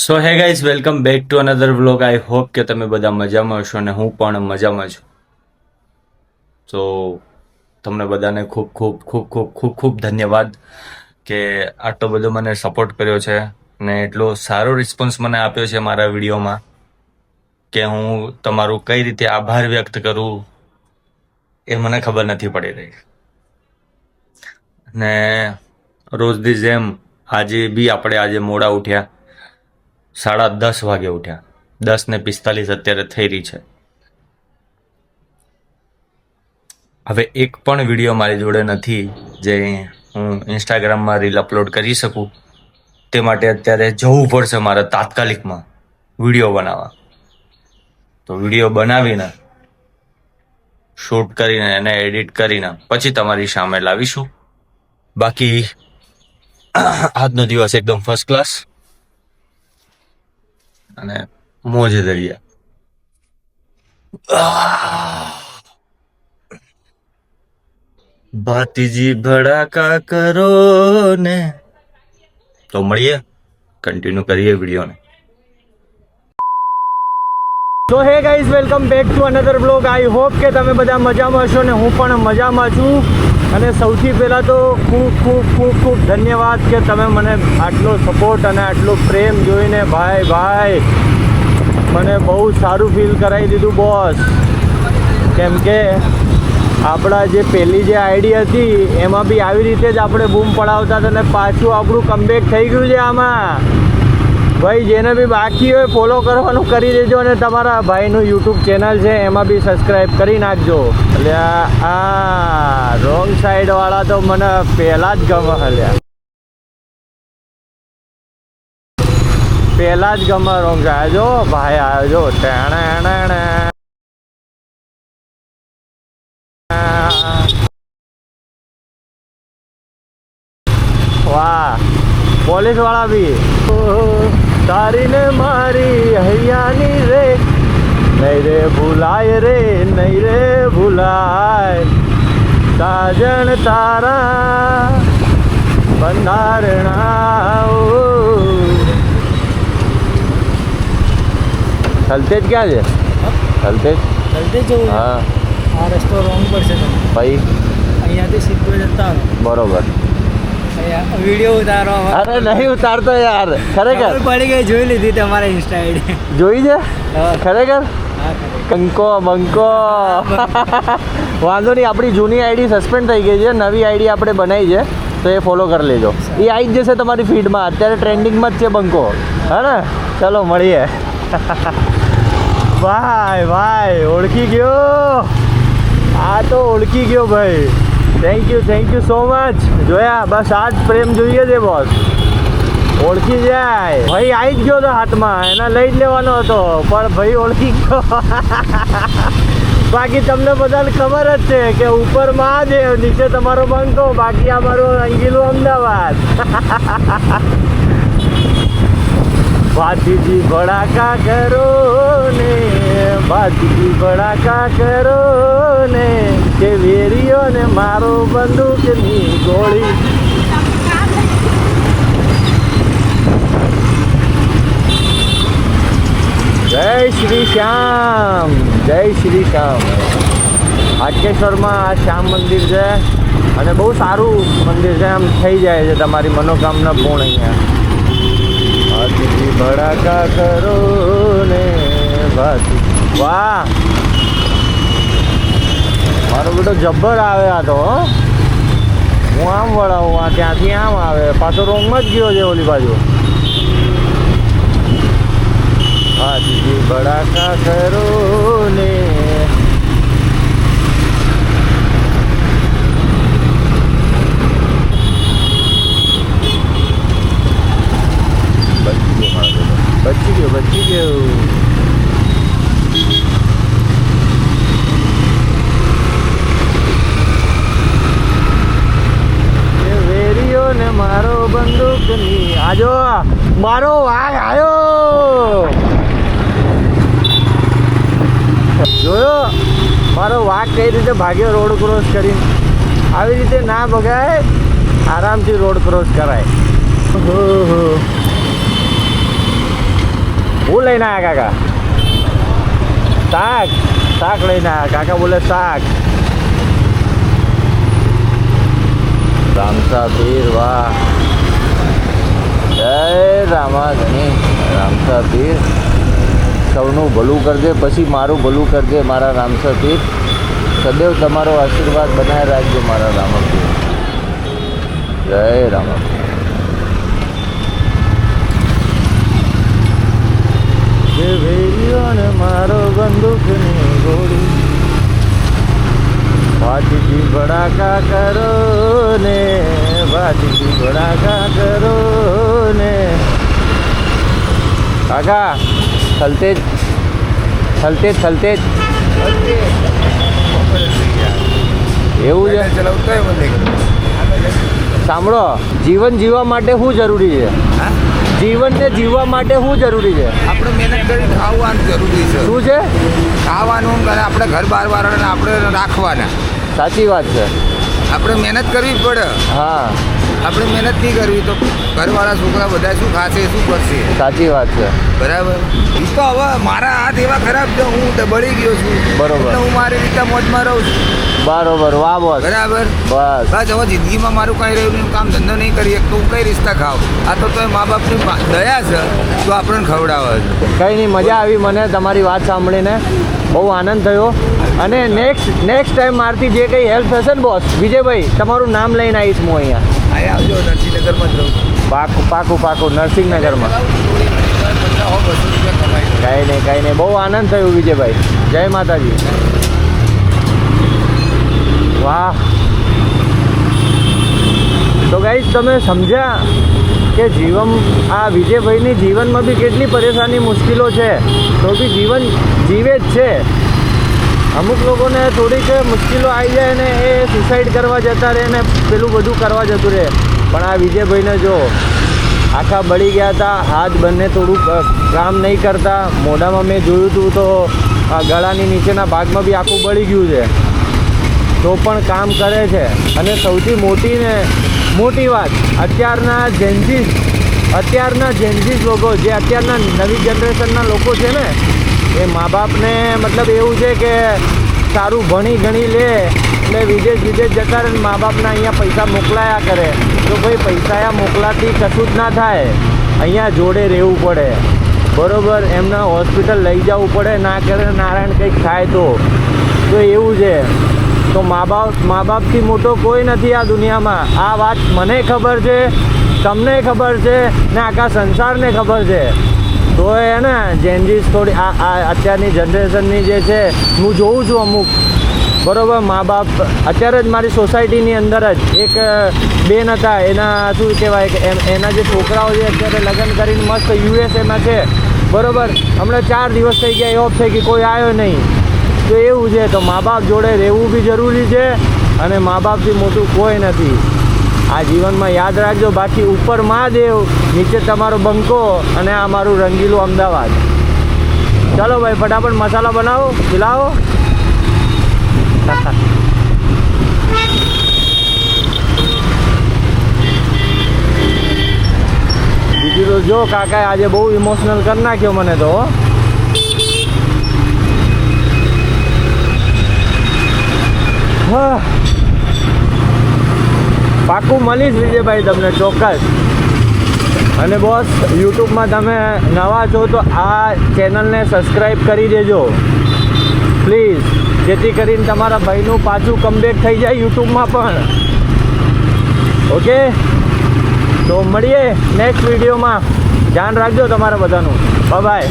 So hey guys, welcome back to another vlog. I hope કે તમે બધા મજામાં હશો અને હું પણ મજામાં છું. તો તમને બધાને ખૂબ ખૂબ ખૂબ ખૂબ ખૂબ ખૂબ ધન્યવાદ કે આટલો બધો મને સપોર્ટ કર્યો છે ને એટલો સારો રિસ્પોન્સ મને આપ્યો છે મારા વિડીયોમાં કે હું તમારું કઈ રીતે આભાર વ્યક્ત કરું એ મને ખબર નથી પડી રહી. ને રોજની જેમ આજે મોડા ઉઠ્યા, 10:30 વાગે ઉઠ્યા. 10:45 અત્યારે થઈ રહી છે. હવે એક પણ વિડીયો મારી જોડે નથી જે હું ઇન્સ્ટાગ્રામમાં રીલ અપલોડ કરી શકું. તે માટે અત્યારે જવું પડશે મારે તાત્કાલિકમાં વિડીયો બનાવવા. તો વિડીયો બનાવીને શૂટ કરીને એને એડિટ કરીને પછી તમારી સામે લાવીશું. બાકી આજનો દિવસ એકદમ ફર્સ્ટ ક્લાસ અને મોજે દરિયા. ભાતીજી ભડાકા કરો ને. તો મળીએ, કન્ટિન્યુ કરીએ વિડીયોને. તો hey guys, welcome back to another blog. I hope કે તમે બધા મજામાં હશો ને હું પણ મજામાં છું. અને સૌથી પહેલાં તો ખૂબ ખૂબ ખૂબ ખૂબ ધન્યવાદ કે તમે મને આટલો સપોર્ટ અને આટલો પ્રેમ જોઈને ભાઈ મને બહુ સારું ફીલ કરાવી દીધું બોસ. કેમ કે આપણા જે પહેલી જે આઈડી હતી એમાં બી આવી રીતે જ આપણે બૂમ પડાવતા હતા અને પાછું આપણું કમબેક થઈ ગયું છે આમાં. ભાઈ જેને બી બાકી હોય ફોલો કરવાનું કરી દેજો અને તમારા ભાઈનું યુટ્યુબ ચેનલ છે એમાં બી સબસ્ક્રાઈબ કરી નાખજો. એટલે આ રોંગ સાઈડવાળા તો મને પહેલાં જ ગમે. પહેલાં જ ગમે રોંગ સાઈડ. જો ભાઈ આવ્યો જો ટેણે વાહ, પોલીસ વાળા બી તારી ને મારી હૈયાની રે નહીં રે ભૂલાય રે નહીં રે ભૂલાય સાજણ તારા બંધારણા. થલતેજ ક્યાં છે? થલતેજ જવું? હા, આ રસ્તો રોંગ પડશે ભાઈ અહીંયાથી સીધો જતા બરોબર. વિડીયો ઉતારો. અરે નહીં ઉતારતો યાર, ખરેખર પડી ગઈ, જોઈ લીધી તમારા ઇન્સ્ટા આઈડી. જોઈ છે ખરેખર? હા, કંકો બંકો વાંધો નહીં, આપણી જૂની આઈડી સસ્પેન્ડ થઈ ગઈ છે, નવી આઈડી આપણે બનાવી છે તો એ ફોલો કરી લેજો. એ આવી જ જશે તમારી ફીડમાં. અત્યારે ટ્રેન્ડિંગમાં જ છે બંકો, હા ને? ચલો મળીએ. ભાઈ ઓળખી ગયો. આ તો ઓળખી ગયો ભાઈ. Thank you so much. જોયા, બસ આ જ પ્રેમ જોઈએ છે બોસ. ઓળખી જાય ભાઈ. આવી જ ગયો તો હાથમાં, એના લઈ જ લેવાનો હતો પણ ભાઈ ઓળખી ગયો. બાકી તમને બધાને ખબર જ છે કે ઉપર મહાદેવ, નીચે તમારો બંકો, બાકી અમારું અંગીલું અમદાવાદ. ભાતીજી ભડાકા કરો ને, ભાતીજી ભડાકા કરો ને કે વેરીઓ ને મારો બંદૂકની ગોળી. જય શ્રી શ્યામ, જય શ્રી શ્યામ. હાટકેશ્વરમાં આ શ્યામ મંદિર છે અને બહુ સારું મંદિર છે. આમ થઈ જાય છે તમારી મનોકામના પૂર્ણ અહીંયા. ભાતીજી ભડાકા કરો ને ભાતી. વાહ, મારો બેટો જબ્બર આવે. આ તો હું આમ વળાવું, આ ત્યાંથી આમ આવે, પાછો રોંગમાં જ ગયો છે ઓલી બાજુ. ભાતીજી ભડાકા કરો ને. બચી ગયો. વેરીઓ ને મારો બંદૂકની. આજો મારો વાઘ આવ્યો. જોયો મારો વાઘ કઈ રીતે ભાગ્યો રોડ ક્રોસ કરીને. આવી રીતે ના ભગાય, આરામથી રોડ ક્રોસ કરાય. હું લઈને આવ્યા કાકા? શાક લઈને આવ્યા. કાકા બોલે શાક. રામસા પીર, વાહ, જય રામાધણી. રામસા પીર સૌનું ભલું કરજે, પછી મારું ભલું કરજે મારા રામસા પીર. સદૈવ તમારો આશીર્વાદ બનાવી રાખજો મારા રામા પીર. જય રામા પીર. જે ભેરીઓને મારો બંદૂકની ગોળી, વાજથી ભડાકા કરો ને, વાજથી ભડાકા કરો ને. કાકા થલતેજ એવું છે. સાંભળો, જીવન જીવવા માટે શું જરૂરી છે? જીવનને જીવવા માટે શું જરૂરી છે? આપણે મહેનત કરી ખાવાનું જરૂરી છે. શું છે? ખાવાનું અને આપણે ઘર બાર વાળાને આપણે રાખવાના. સાચી વાત છે. આપણે મહેનત કરવી જ પડે. હા, આપણે મહેનત નહીં કરવી તો ઘરવાળા છોકરા બધા શું ખાશે, શું કરશે? સાચી વાત છે. બરાબર. એ તો હવે મારા હાથ એવા ખરાબ છે, હું દબળી ગયો છું. બરોબર. એટલે હું મારી રીતે મોજમાં રહું છું. બરોબર, વાહ બોસ. બરાબર. બસ બસ હવે જિંદગીમાં મારું કાંઈ રહ્યું નહીં, કામ ધંધો નહીં કરી એક તો હું કઈ રિશ્તા ખાવ. આ તો મા બાપની દયા છે તો આપણને ખવડાવે છે. કંઈ નહીં, મજા આવી મને તમારી વાત સાંભળીને, બહુ આનંદ થયો. અને નેક્સ્ટ ટાઈમ મારથી જે કંઈ હેલ્પ થશે ને બોસ, વિજયભાઈ તમારું નામ લઈને આવીશ હું અહીંયા. અહીંયા આવજો, નરસિંહનગરમાં જ રહું છું. પાકું નરસિંહનગરમાં. કમાઈ કાંઈ નહીં, બહુ આનંદ થયો વિજયભાઈ. જય માતાજી. વાહ. તો ગાઈસ તમે સમજ્યા કે જીવન, આ વિજયભાઈની જીવનમાં બી કેટલી પરેશાની મુશ્કેલો છે, તો બી જીવન જીવે જ છે. અમુક લોકોને થોડીક મુશ્કેલો આવી જાય ને એ સુસાઇડ કરવા જતા રહે ને પેલું બધું કરવા જતું રહે. પણ આ વિજયભાઈને જો આખા બળી ગયા હતા, હાથ બંને થોડુંક કામ નહીં કરતા. મોઢામાં મેં જોયું હતું તો આ ગળાની નીચેના ભાગમાં બી આખું બળી ગયું છે, તો પણ કામ કરે છે. અને સૌથી મોટી વાત, અત્યારના જેન્ઝીસ લોકો, જે અત્યારના નવી જનરેશનના લોકો છે ને, એ મા બાપને મતલબ એવું છે કે સારું ભણી ગણી લે એટલે વિદેશ જતા રહે, મા બાપના અહીંયા પૈસા મોકલાયા કરે. તો ભાઈ પૈસા મોકલાતી કશું જ ના થાય, અહીંયા જોડે રહેવું પડે. બરાબર, એમને હોસ્પિટલ લઈ જવું પડે, ના કરે નારાયણ કંઈક થાય તો એવું છે. તો મા બાપથી મોટો કોઈ નથી આ દુનિયામાં. આ વાત મને ખબર છે, તમને ખબર છે ને આખા સંસારને ખબર છે. તો એ ને જેન્જીસ થોડી આ અત્યારની જનરેશનની જે છે, હું જોઉં છું અમુક, બરાબર, મા બાપ અત્યારે જ મારી સોસાયટીની અંદર જ એક બેન હતા, એના શું કહેવાય કે એના જે છોકરાઓ છે અત્યારે લગ્ન કરીને મસ્ત યુએસએમાં છે, બરાબર. હમણાં 4 દિવસ થઈ ગયા, ઓફ થઈ ગઈ, કોઈ આવ્યો નહીં. તો એવું છે. તો મા બાપ જોડે રહેવું બી જરૂરી છે અને મા બાપથી મોટું કોઈ નથી આ જીવનમાં. યાદ રાખજો. બાકી ઉપર મહાદેવ, નીચે તમારો બંકો અને આ મારું રંગીલું અમદાવાદ. ચાલો ભાઈ, ફટાફટ મસાલા બનાવો, ખીલાવો. બીજું તો જો કાકાએ આજે બહુ ઇમોશનલ કરી નાખ્યો મને તો. પાક્કું મળીશ વિજયભાઈ તમને ચોક્કસ. અને બોસ, યુટ્યુબમાં તમે નવા છો તો આ ચેનલને સબસ્ક્રાઈબ કરી દેજો પ્લીઝ, જેથી કરીને તમારા ભાઈનું પાછું કમબેક થઈ જાય યુટ્યુબમાં પણ. ઓકે, તો મળીએ નેક્સ્ટ વિડીયોમાં. ધ્યાન રાખજો તમારા બધાનું. બાય.